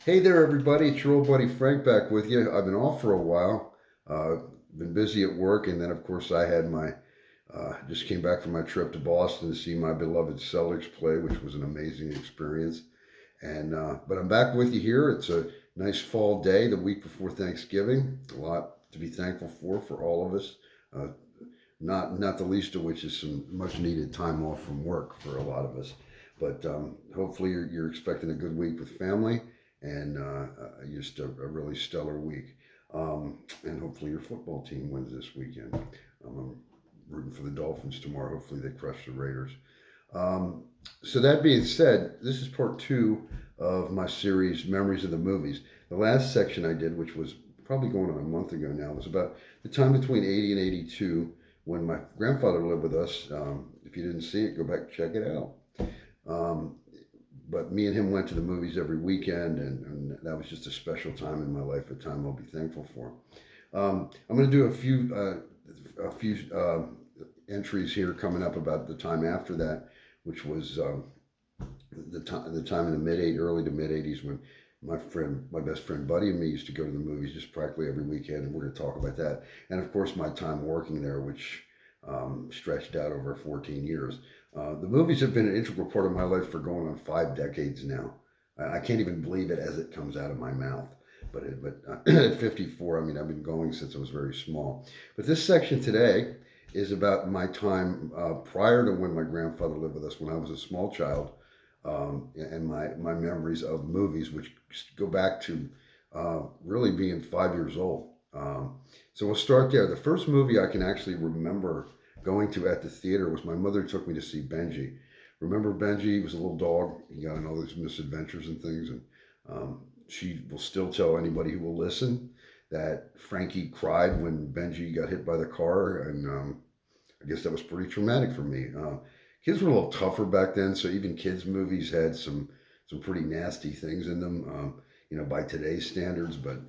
Hey there, everybody. It's your old buddy Frank back with you. I've been off for a while. Been busy at work, and then, of course, I had my just came back from my trip to Boston to see my beloved Celtics play, which was an amazing experience. And but I'm back with you here. It's a nice fall day, the week before Thanksgiving. A lot to be thankful for all of us. Uh, not the least of which is some much needed time off from work for a lot of us. But hopefully you're expecting a good week with family and just a really stellar week. And hopefully your football team wins this weekend. I'm rooting for the Dolphins tomorrow. Hopefully they crush the Raiders. Um, so that being said, this is part two of my series, Memories of the Movies. The last section I did, which was probably going on a month ago now, was about the time between 80 and 82 when my grandfather lived with us. If you didn't see it, go back and check it out. Um, but me and him went to the movies every weekend, and that was just a special time in my life, a time I'll be thankful for. I'm going to do a few entries here coming up about the time after that, which was the time in the early to mid '80s when my best friend Buddy and me used to go to the movies just practically every weekend, and we're going to talk about that. And of course, my time working there, which stretched out over 14 years. The movies have been an integral part of my life for going on 5 decades now. I can't even believe it as it comes out of my mouth. But at 54, I mean, I've been going since I was very small. But this section today is about my time prior to when my grandfather lived with us when I was a small child, and my memories of movies, which go back to really being 5 years old. So we'll start there. The first movie I can actually remember going to at the theater was my mother took me to see Benji. Remember Benji? He was a little dog. He got in all these misadventures and things. And she will still tell anybody who will listen that Frankie cried when Benji got hit by the car. And I guess that was pretty traumatic for me. Kids were a little tougher back then, so even kids' movies had some pretty nasty things in them. By today's standards, but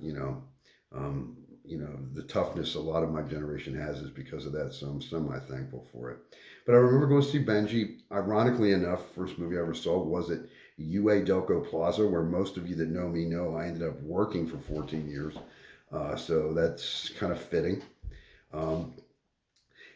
the toughness a lot of my generation has is because of that. So I'm semi thankful for it. But I remember going to see Benji. Ironically enough, first movie I ever saw was at UA Delco Plaza, where most of you that know me know I ended up working for 14 years. So that's kind of fitting. Um,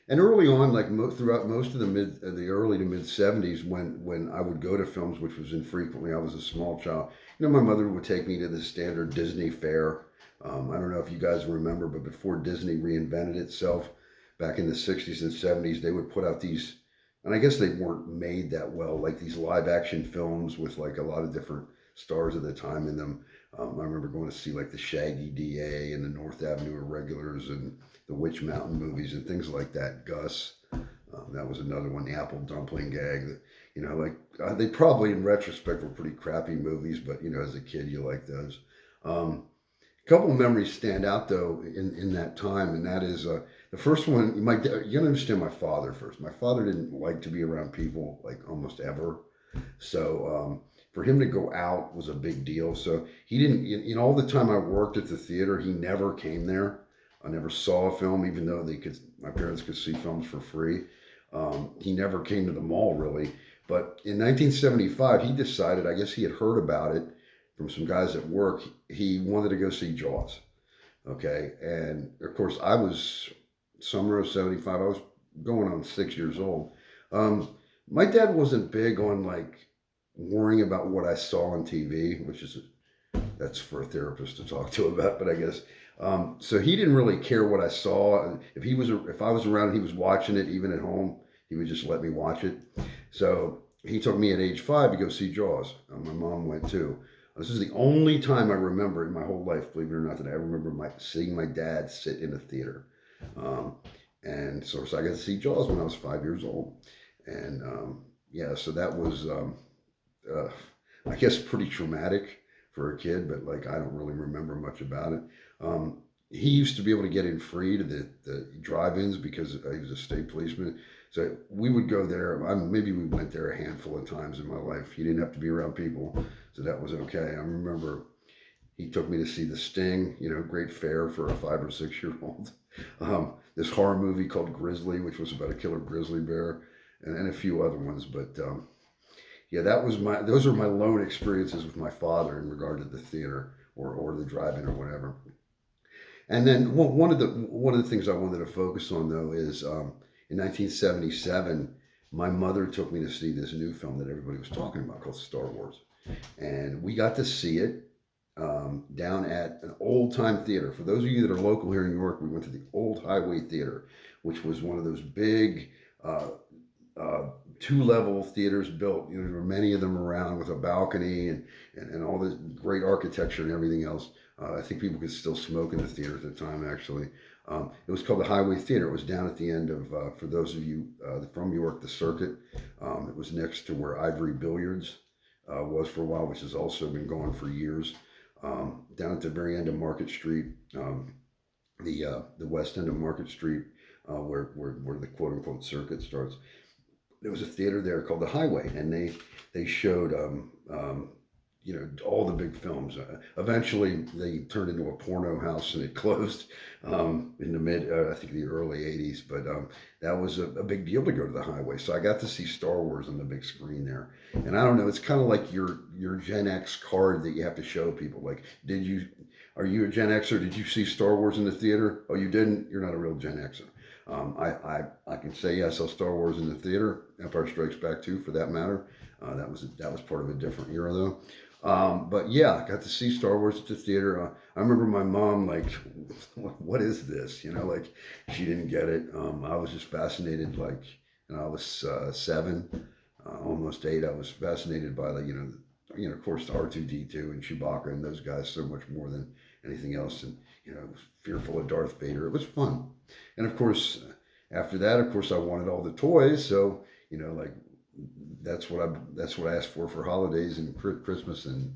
and early on, like throughout most of the early to mid '70s, when I would go to films, which was infrequently, I was a small child. My mother would take me to the standard Disney fare. I don't know if you guys remember, but before Disney reinvented itself back in the '60s and '70s, they would put out these, and I guess they weren't made that well, like these live action films with like a lot of different stars at the time in them. I remember going to see like the Shaggy DA and the North Avenue Irregulars and the Witch Mountain movies and things like that. Gus, that was another one. The Apple Dumpling Gag. That they probably in retrospect were pretty crappy movies, but as a kid you like those. A couple of memories stand out though in that time, and that is the first one. You gotta understand my father first. My father didn't like to be around people like almost ever, so for him to go out was a big deal. So he didn't. All the time I worked at the theater, he never came there. I never saw a film, even though my parents could see films for free. He never came to the mall really. But in 1975, he decided. I guess he had heard about it from some guys at work. He wanted to go see Jaws. Okay, and of course I was summer of '75. I was going on 6 years old. Um, my dad wasn't big on like worrying about what I saw on TV, which is that's for a therapist to talk to about. But I guess so. He didn't really care what I saw. If I was around, and he was watching it even at home. He would just let me watch it. So he took me at age 5 to go see Jaws. My mom went too. This is the only time I remember in my whole life, believe it or not, that I remember seeing my dad sit in a theater. Um, so I got to see Jaws when I was 5 years old. And yeah, so that was uh, I guess pretty traumatic for a kid, but like I don't really remember much about it. He used to be able to get in free to the drive-ins because he was a state policeman. So we would go there. Maybe we went there a handful of times in my life. He didn't have to be around people, so that was okay. I remember he took me to see The Sting. Great fare for a 5 or 6 year old. This horror movie called Grizzly, which was about a killer grizzly bear, and a few other ones. But yeah, those are my lone experiences with my father in regard to the theater or the drive-in or whatever. And then one of the things I wanted to focus on though is in 1977, my mother took me to see this new film that everybody was talking about called Star Wars, and we got to see it down at an old time theater. For those of you that are local here in New York, we went to the Old Highway Theater, which was one of those big uh, uh, two-level theaters built. You know, there were many of them around with a balcony and all this great architecture and everything else. I think people could still smoke in the theater at the time, actually. It was called the Highway Theater. It was down at the end of, for those of you from New York, the Circuit. It was next to where Ivory Billiards was for a while, which has also been going for years. Down at the very end of Market Street, the west end of Market Street, where the quote unquote circuit starts. There was a theater there called the Highway, and they showed you know, all the big films. Eventually, they turned into a porno house, and it closed in the mid, I think, the early '80s. But that was a big deal to go to the Highway. So I got to see Star Wars on the big screen there. And I don't know, it's kind of like your Gen X card that you have to show people. Like, are you a Gen Xer? Did you see Star Wars in the theater? Oh, you didn't? You're not a real Gen Xer. I can say yes, I saw Star Wars in the theater. Empire Strikes Back too, for that matter. That was part of a different era though. But yeah, I got to see Star Wars at the theater. I remember my mom like, what is this? You know, like she didn't get it. I was just fascinated. Like, you know, I was 7, almost 8. I was fascinated by like, of course, the R2D2 and Chewbacca and those guys so much more than anything else. And you know, I was fearful of Darth Vader. It was fun. And of course, after that, of course, I wanted all the toys. So you know, like that's what I asked for holidays and Christmas and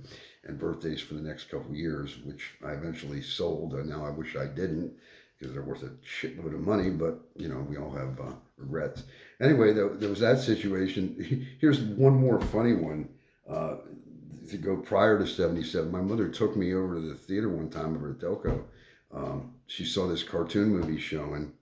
birthdays for the next couple of years, which I eventually sold. And now I wish I didn't because they're worth a shitload of money. But you know, we all have regrets. Anyway, there was that situation. Here's one more funny one. To go prior to '77, my mother took me over to the theater one time over at Delco. She saw this cartoon movie showing,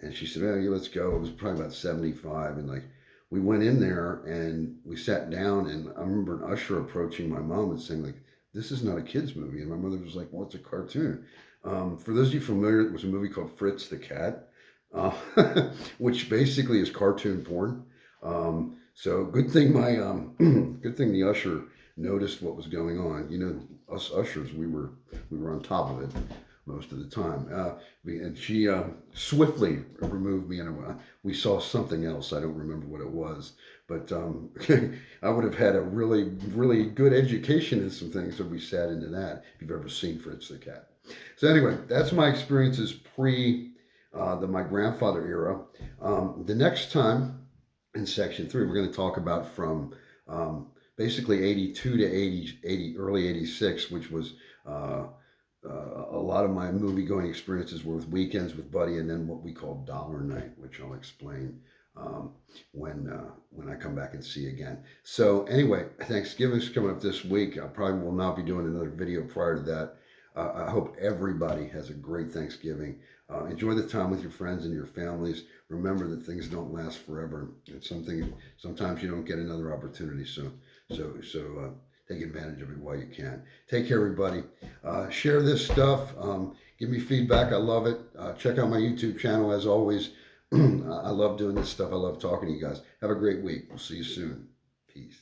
and she said, "Hey, let's go." It was probably about '75, and like we went in there and we sat down, and I remember an usher approaching my mom and saying, like, "This is not a kids movie," and my mother was like, "Well, it's a cartoon." For those of you familiar, it was a movie called Fritz the Cat, uh, which basically is cartoon porn. So good thing good thing the usher noticed what was going on. You know, us ushers, we were on top of it most of the time. And she swiftly removed me, and we saw something else. I don't remember what it was, but I would have had a really, really good education in some things if we sat into that. If you've ever seen Fritz the Cat. So anyway, that's my experiences pre my grandfather era. The next time in section 3, we're going to talk about from basically 82 to 80 early 86, which was a lot of my movie going experiences were with weekends with Buddy, and then what we call Dollar Night, which I'll explain when I come back and see you again. So anyway, Thanksgiving's coming up this week. I probably will not be doing another video prior to that. I hope everybody has a great Thanksgiving. Enjoy the time with your friends and your families. Remember that things don't last forever. It's sometimes you don't get another opportunity. So take advantage of it while you can. Take care, everybody. Share this stuff. Give me feedback. I love it. Check out my YouTube channel as always. I love doing this stuff. I love talking to you guys. Have a great week. We'll see you soon. Peace.